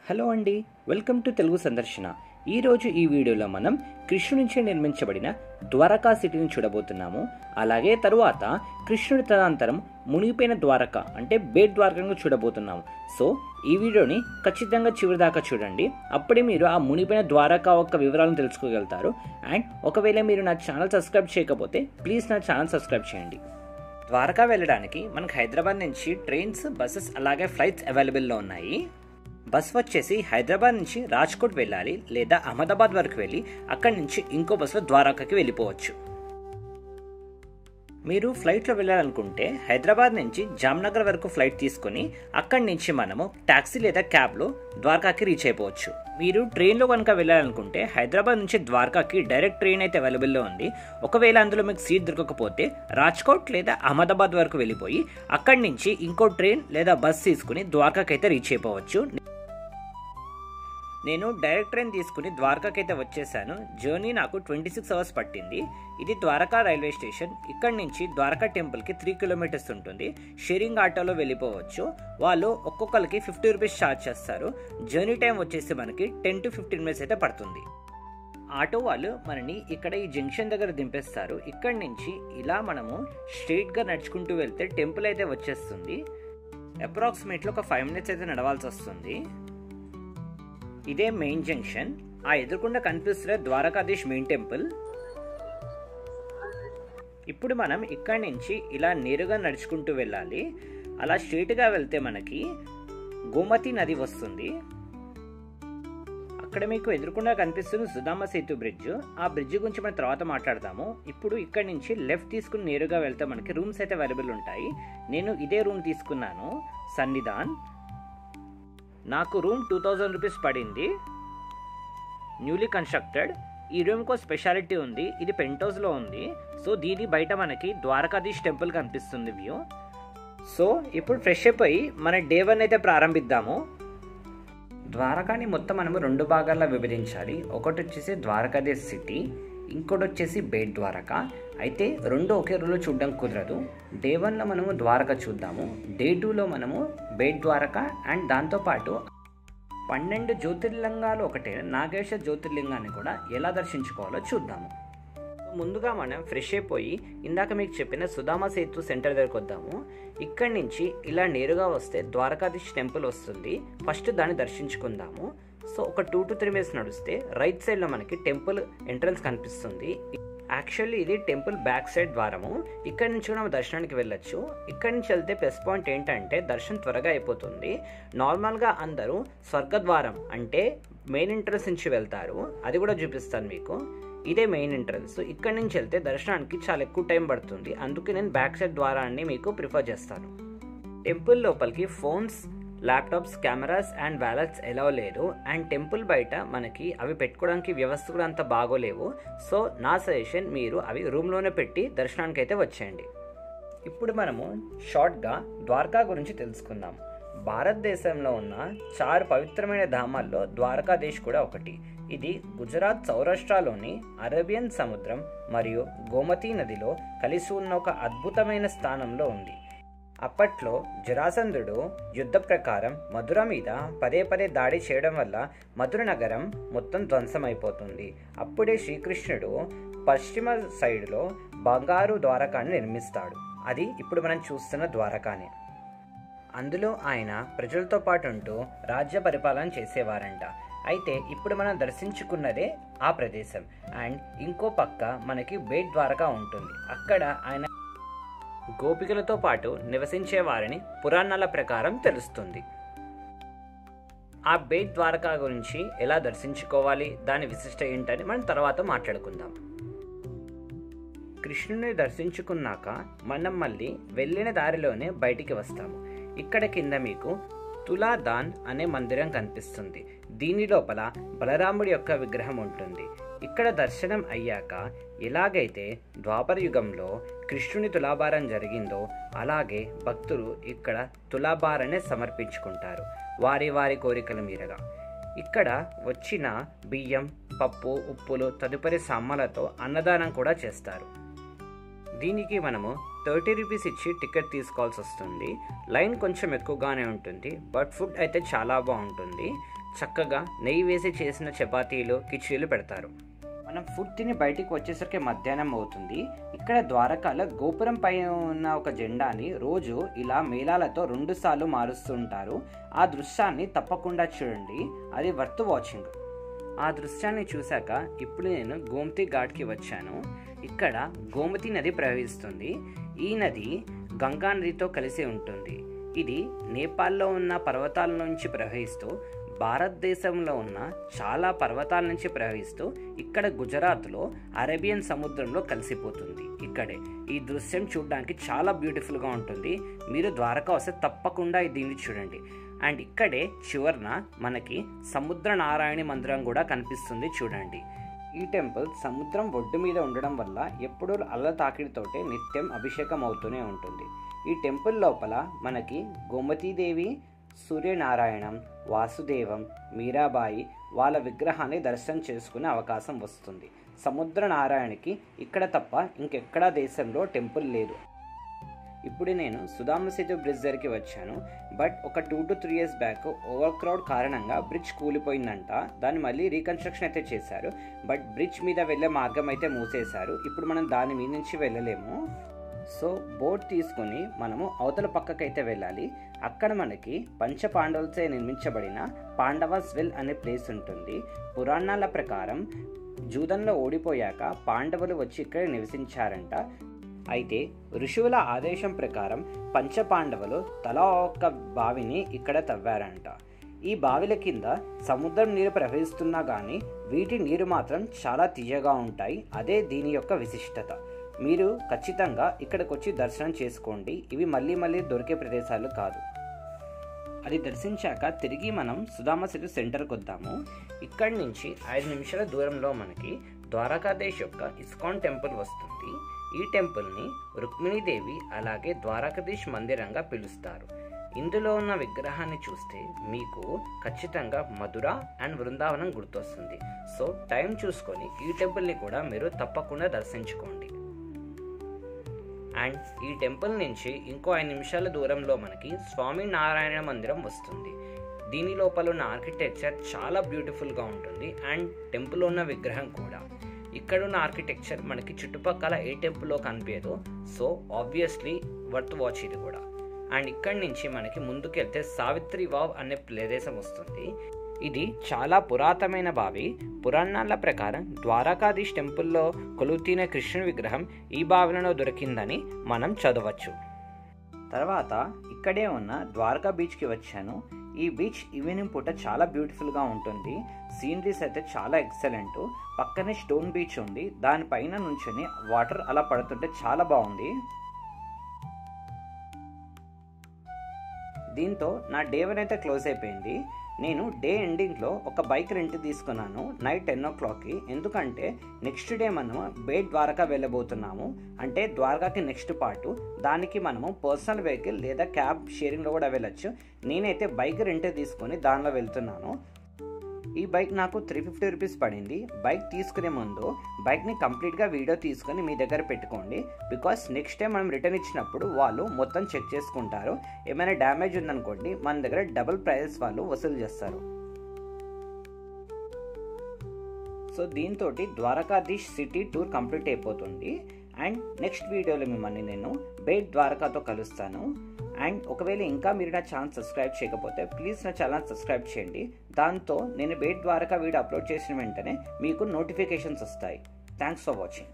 Hello అండి, welcome to Telugu సందర్శన. ఈరోజు ఈ వీడియోలో మనం కృష్ణుడి నుంచి నిర్మించబడిన ద్వారకా సిటీని చూడబోతున్నాము. అలాగే తరువాత కృష్ణుడి తదనంతరం మునిగిపోయిన ద్వారక అంటే బేట్ ద్వారకను చూడబోతున్నాము. సో ఈ వీడియోని ఖచ్చితంగా చివరి దాకా చూడండి. అప్పుడే మీరు ఆ మునిగిపోయిన ద్వారక యొక్క వివరాలను తెలుసుకోగలుగుతారు. అండ్ ఒకవేళ మీరు నా ఛానల్ సబ్స్క్రైబ్ చేయకపోతే ప్లీజ్ నా ఛానల్ సబ్స్క్రైబ్ చేయండి. ద్వారకా వెళ్ళడానికి మనకు హైదరాబాద్ నుంచి ట్రైన్స్, బస్సెస్ అలాగే ఫ్లైట్స్ అవైలబుల్లో ఉన్నాయి. బస్ వచ్చేసి హైదరాబాద్ నుంచి రాజ్కోట్ వెళ్ళాలి లేదా అహ్మదాబాద్ వరకు వెళ్ళి అక్కడి నుంచి ఇంకో బస్సులో ద్వారకాకి వెళ్ళిపోవచ్చు. మీరు ఫ్లైట్లో వెళ్ళాలనుకుంటే హైదరాబాద్ నుంచి జామ్నగర్ వరకు ఫ్లైట్ తీసుకొని అక్కడి నుంచి మనము టాక్సీ లేదా క్యాబ్లో ద్వారకాకి రీచ్ అయిపోవచ్చు. మీరు ట్రైన్లో కనుక వెళ్ళాలనుకుంటే హైదరాబాద్ నుంచి ద్వారకాకి డైరెక్ట్ ట్రైన్ అయితే అవైలబుల్లో ఉంది. ఒకవేళ అందులో మీకు సీట్ దొరకకపోతే రాజ్కోట్ లేదా అహ్మదాబాద్ వరకు వెళ్ళిపోయి అక్కడి నుంచి ఇంకో ట్రైన్ లేదా బస్ తీసుకుని ద్వారకాకి అయితే రీచ్ అయిపోవచ్చు. నేను డైరెక్ట్ ట్రైన్ తీసుకుని ద్వారకాకి అయితే వచ్చేసాను. జర్నీ నాకు 26 అవర్స్ పట్టింది. ఇది ద్వారకా రైల్వే స్టేషన్. ఇక్కడి నుంచి ద్వారకా టెంపుల్కి 3 కిలోమీటర్స్ ఉంటుంది. షేరింగ్ ఆటోలో వెళ్ళిపోవచ్చు. వాళ్ళు ఒక్కొక్కరికి 50 రూపీస్ ఛార్జ్ చేస్తారు. జర్నీ టైం వచ్చేసి మనకి 10 to 15 మినిట్స్ అయితే పడుతుంది. ఆటో వాళ్ళు మనని ఇక్కడ ఈ జంక్షన్ దగ్గర దింపేస్తారు. ఇక్కడి నుంచి ఇలా మనము స్ట్రైట్గా నడుచుకుంటూ వెళ్తే టెంపుల్ అయితే వచ్చేస్తుంది. అప్రాక్సిమేట్లీ ఒక 5 మినిట్స్ అయితే నడవాల్సి వస్తుంది. ఇదే మెయిన్ జంక్షన్. ఆ ఎదురుకుండా కనిపిస్తున్న ద్వారకాధీష్ మెయిన్ టెంపుల్. ఇప్పుడు మనం ఇక్కడి నుంచి ఇలా నేరుగా నడుచుకుంటూ వెళ్ళాలి. అలా స్ట్రైట్గా వెళ్తే మనకి గోమతి నది వస్తుంది. అక్కడ మీకు ఎదురుకుండా కనిపిస్తున్న సుధామ సేతు బ్రిడ్జ్. ఆ బ్రిడ్జ్ గురించి మనం తర్వాత మాట్లాడదాము. ఇప్పుడు ఇక్కడి నుంచి లెఫ్ట్ తీసుకుని నేరుగా వెళ్తే మనకి రూమ్స్ అయితే అవైలబుల్ ఉంటాయి. నేను ఇదే రూమ్ తీసుకున్నాను, సన్నిధాన్. నాకు రూమ్ 2000 రూపీస్ పడింది. Newly constructed. ఈ రూమ్కో స్పెషాలిటీ ఉంది. ఇది పెంట్ హౌస్లో ఉంది. సో దీని బయట మనకి ద్వారకాధీష్ టెంపుల్ కనిపిస్తుంది వ్యూ. సో ఇప్పుడు ఫ్రెష్ అయిపోయి మన డే 1 అయితే ప్రారంభిద్దాము. ద్వారకాని మొత్తం మనము 2 భాగాల్లో విభజించాలి. ఒకటి వచ్చేసి ద్వారకాధీష్ సిటీ, ఇంకోటి వచ్చేసి బేట్ ద్వారకా. అయితే రెండు ఒకే రోజులో చూడడం కుదరదు. డే 1లో మనము ద్వారకా చూద్దాము. డే 2లో మనము బేట్ ద్వారకా అండ్ దాంతోపాటు 12 జ్యోతిర్లింగాలు ఒకటే నాగేశ్వర జ్యోతిర్లింగాన్ని కూడా ఎలా దర్శించుకోవాలో చూద్దాము. ముందుగా మనం ఫ్రెష్ అయిపోయి ఇందాక మీకు చెప్పిన సుధామ సేతు సెంటర్ దగ్గరకు వద్దాము. ఇక్కడి నుంచి ఇలా నేరుగా వస్తే ద్వారకాధీష్ టెంపుల్ వస్తుంది. ఫస్ట్ దాన్ని దర్శించుకుందాము. సో ఒక 2 to 3 మినిట్స్ నడిస్తే రైట్ సైడ్లో మనకి టెంపుల్ ఎంట్రన్స్ కనిపిస్తుంది. యాక్చువల్లీ ఇది టెంపుల్ బ్యాక్ సైడ్ ద్వారము. ఇక్కడి నుంచి కూడా మనం దర్శనానికి వెళ్ళొచ్చు. ఇక్కడి నుంచి వెళ్తే ప్లస్ పాయింట్ ఏంటంటే దర్శనం త్వరగా అయిపోతుంది. నార్మల్గా అందరూ స్వర్గద్వారం అంటే మెయిన్ ఎంట్రన్స్ నుంచి వెళ్తారు. అది కూడా చూపిస్తాను మీకు. ఇదే మెయిన్ ఎంట్రన్స్. ఇక్కడి నుంచి వెళ్తే దర్శనానికి చాలా ఎక్కువ టైం పడుతుంది. అందుకే నేను బ్యాక్ సైడ్ ద్వారాన్ని మీకు ప్రిఫర్ చేస్తాను. టెంపుల్ లోపలికి phones, laptops, cameras and wallets ఎలా లేదు. అండ్ టెంపుల్ బయట మనకి అవి పెట్టుకోవడానికి వ్యవస్థ కూడా అంత బాగోలేవు. సో నా సజెషన్ మీరు అవి రూమ్లోనే పెట్టి దర్శనానికి అయితే వచ్చేయండి. ఇప్పుడు మనము షార్ట్గా ద్వారకా గురించి తెలుసుకుందాం. భారతదేశంలో ఉన్న 4 పవిత్రమైన ధామాల్లో ద్వారకాధీష్ కూడా ఒకటి. ఇది గుజరాత్ సౌరాష్ట్రలోని అరేబియన్ సముద్రం మరియు గోమతి నదిలో కలిసి ఉన్న ఒక అద్భుతమైన స్థానంలో ఉంది. అప్పట్లో జరాసంధుడు యుద్ధ ప్రకారం మధుర మీద పదే పదే దాడి చేయడం వల్ల మధుర నగరం మొత్తం ధ్వంసమైపోతుంది. అప్పుడే శ్రీకృష్ణుడు పశ్చిమ సైడ్లో బంగారు ద్వారకాన్ని నిర్మిస్తాడు. అది ఇప్పుడు మనం చూస్తున్న ద్వారకానే. అందులో ఆయన ప్రజలతో పాటు ఉంటూ రాజ్య పరిపాలన చేసేవారంట. అయితే ఇప్పుడు మనం దర్శించుకున్నదే ఆ ప్రదేశం. అండ్ ఇంకో పక్క మనకి బేట్ ద్వారకా ఉంటుంది. అక్కడ ఆయన గోపికలతో పాటు నివసించే వారిని పురాణాల ప్రకారం తెలుస్తుంది. ఆ బేట్ ద్వారకా గురించి ఎలా దర్శించుకోవాలి, దాని విశిష్ట ఏంటని మనం తర్వాత మాట్లాడుకుందాం. కృష్ణుని దర్శించుకున్నాక మనం మళ్ళీ వెళ్ళిన దారిలోనే బయటికి వస్తాము. ఇక్కడ కింద మీకు తులాదాన్ అనే మందిరం కనిపిస్తుంది. దీని లోపల బలరాముడి యొక్క విగ్రహం ఉంటుంది. ఇక్కడ దర్శనం అయ్యాక ఎలాగైతే ద్వాపర యుగంలో కృష్ణుని తులాభారం జరిగిందో అలాగే భక్తులు ఇక్కడ తులాభారాన్ని సమర్పించుకుంటారు వారి వారి కోరికల మీరగా. ఇక్కడ వచ్చిన బియ్యం, పప్పు, ఉప్పులు తదుపరి సామాన్లతో అన్నదానం కూడా చేస్తారు. దీనికి మనము 30 రూపీస్ ఇచ్చి టికెట్ తీసుకోవాల్సి వస్తుంది. లైన్ కొంచెం ఎక్కువగానే ఉంటుంది, బట్ ఫుడ్ అయితే చాలా బాగుంటుంది. చక్కగా నెయ్యి వేసి చేసిన చపాతీలు, కిచిడీలు పెడతారు. మనం ఫుడ్ తిని బయటికి వచ్చేసరికి మధ్యాహ్నం అవుతుంది. ఇక్కడ ద్వారకాలో గోపురం పైన ఉన్న ఒక జెండాని రోజు ఇలా మేళాలతో 2 సార్లు మారుస్తూ ఉంటారు. ఆ దృశ్యాన్ని తప్పకుండా చూడండి, అది వర్త్ వాచింగ్. ఆ దృశ్యాన్ని చూశాక ఇప్పుడు నేను గోమతి ఘాట్కి వచ్చాను. ఇక్కడ గోమతి నది ప్రవహిస్తుంది. ఈ నది గంగా నదితో కలిసి ఉంటుంది. ఇది నేపాల్లో ఉన్న పర్వతాల నుంచి ప్రవహిస్తూ భారతదేశంలో ఉన్న చాలా పర్వతాల నుంచి ప్రవహిస్తూ ఇక్కడ గుజరాత్లో అరేబియన్ సముద్రంలో కలిసిపోతుంది. ఇక్కడే ఈ దృశ్యం చూడడానికి చాలా బ్యూటిఫుల్గా ఉంటుంది. మీరు ద్వారకా వస్తే తప్పకుండా దీన్ని చూడండి. అండ్ ఇక్కడే చివరన మనకి సముద్ర నారాయణి మందిరం కూడా కనిపిస్తుంది, చూడండి. ఈ టెంపుల్ సముద్రం ఒడ్డు మీద ఉండడం వల్ల ఎప్పుడూ అల్ల తాకిడితోటే నిత్యం అభిషేకం అవుతూనే ఉంటుంది. ఈ టెంపుల్ లోపల మనకి గోమతీదేవి, సూర్యనారాయణం, వాసుదేవం, మీరాబాయి వాళ్ళ విగ్రహాన్ని దర్శనం చేసుకునే అవకాశం వస్తుంది. సముద్ర నారాయణకి ఇక్కడ తప్ప ఇంకెక్కడా దేశంలో టెంపుల్ లేదు. ఇప్పుడు నేను సుధామ సేతు బ్రిడ్జ్ దగ్గరికి వచ్చాను. బట్ ఒక 2 to 3 years back over crowd కారణంగా బ్రిడ్జ్ కూలిపోయిందంట. దాన్ని మళ్ళీ రీకన్స్ట్రక్షన్ అయితే చేశారు. బట్ బ్రిడ్జ్ మీద వెళ్ళే మార్గం అయితే మూసేశారు. ఇప్పుడు మనం దాని మీద నుంచి వెళ్ళలేము. సో బోట్ తీసుకుని మనము అవతల పక్కకైతే వెళ్ళాలి. అక్కడ మనకి పంచపాండవులచే నిర్మించబడిన పాండవాస్ వెల్ అనే ప్లేస్ ఉంటుంది. పురాణాల ప్రకారం జూదంలో ఓడిపోయాక పాండవులు వచ్చి ఇక్కడ నివసించారంట. అయితే ఋషువుల ఆదేశం ప్రకారం పంచపాండవులు తలా ఒక్క బావిని ఇక్కడ తవ్వారంట. ఈ బావిల కింద సముద్రం నీరు ప్రవహిస్తున్నా కానీ వీటి నీరు మాత్రం చాలా తీయగా ఉంటాయి. అదే దీని యొక్క విశిష్టత. మీరు ఖచ్చితంగా ఇక్కడికి వచ్చి దర్శనం చేసుకోండి. ఇవి మళ్ళీ మళ్ళీ దొరికే ప్రదేశాలు కాదు. అది దర్శించాక తిరిగి మనం సుధామ సేతు సెంటర్కి వద్దాము. ఇక్కడి నుంచి 5 నిమిషాల దూరంలో మనకి ద్వారకాధీశ్ యొక్క ఇస్కాన్ టెంపుల్ వస్తుంది. ఈ టెంపుల్ని రుక్మిణీదేవి అలాగే ద్వారకాధీశ్ మందిరంగా పిలుస్తారు. ఇందులో ఉన్న విగ్రహాన్ని చూస్తే మీకు ఖచ్చితంగా మధుర అండ్ బృందావనం గుర్తొస్తుంది. సో టైం చూసుకొని ఈ టెంపుల్ని కూడా మీరు తప్పకుండా దర్శించుకోండి. అండ్ ఈ టెంపుల్ నుంచి ఇంకో 5 నిమిషాల దూరంలో మనకి స్వామి నారాయణ మందిరం వస్తుంది. దీని లోపల ఉన్న ఆర్కిటెక్చర్ చాలా బ్యూటిఫుల్గా ఉంటుంది. అండ్ టెంపుల్ ఉన్న విగ్రహం కూడా. ఇక్కడున్న ఆర్కిటెక్చర్ మనకి చుట్టుపక్కల ఏ టెంపుల్లో కనిపించదు. సో ఆబ్వియస్లీ వర్త్ వాచ్ ఇది కూడా. అండ్ ఇక్కడి నుంచి మనకి ముందుకెళ్తే సావిత్రి వావ్ అనే ప్రదేశం వస్తుంది. ఇది చాలా పురాతనమైన బావి. పురాణాల ప్రకారం ద్వారకాధీశ్ టెంపుల్లో కొలువుతీన కృష్ణుని విగ్రహం ఈ బావిలో దొరికిందని మనం చదవచ్చు. తర్వాత ఇక్కడే ఉన్న ద్వారకా బీచ్కి వచ్చాను. ఈ బీచ్ ఈవినింగ్ పూట చాలా బ్యూటిఫుల్గా ఉంటుంది. సీనరీస్ అయితే చాలా ఎక్సలెంట్. పక్కనే స్టోన్ బీచ్ ఉంది. దానిపైన నుంచుని వాటర్ అలా పడుతుంటే చాలా బాగుంది. దీంతో నా డే 1 అయితే క్లోజ్ అయిపోయింది. నేను డే ఎండింగ్లో ఒక బైక్ రెంట్ తీసుకున్నాను నైట్ 10 o'clockకి. ఎందుకంటే నెక్స్ట్ డే మనము బేట్ ద్వారకా వెళ్ళబోతున్నాము. అంటే ద్వారకాకి నెక్స్ట్ పార్టు. దానికి మనము పర్సనల్ వెహికల్ లేదా క్యాబ్ షేరింగ్లో కూడా వెళ్ళొచ్చు. నేనైతే బైక్ రెంట్ తీసుకొని దానిలో వెళ్తున్నాను. ఈ బైక్ నాకు 350 రూపీస్ పడింది. బైక్ తీసుకునే ముందు బైక్ని కంప్లీట్గా వీడియో తీసుకొని మీ దగ్గర పెట్టుకోండి. బికాస్ నెక్స్ట్ టైం మనం రిటర్న్ ఇచ్చినప్పుడు వాళ్ళు మొత్తం చెక్ చేసుకుంటారు. ఏమైనా డ్యామేజ్ ఉందనుకోండి మన దగ్గర డబుల్ ప్రైజెస్ వాళ్ళు వసూలు చేస్తారు. సో దీంతో ద్వారకాధీశ్ సిటీ టూర్ కంప్లీట్ అయిపోతుంది. అండ్ నెక్స్ట్ వీడియోలో మిమ్మల్ని నేను బేట్ ద్వారకాతో కలుస్తాను. అండ్ ఒకవేళ ఇంకా మీరు నా ఛానల్ సబ్స్క్రైబ్ చేయకపోతే ప్లీజ్ నా ఛానల్ సబ్స్క్రైబ్ చేయండి. దాంతో నేను బేట్ ద్వారకా వీడియో అప్లోడ్ చేసిన వెంటనే మీకు నోటిఫికేషన్స్ వస్తాయి. Thanks for watching.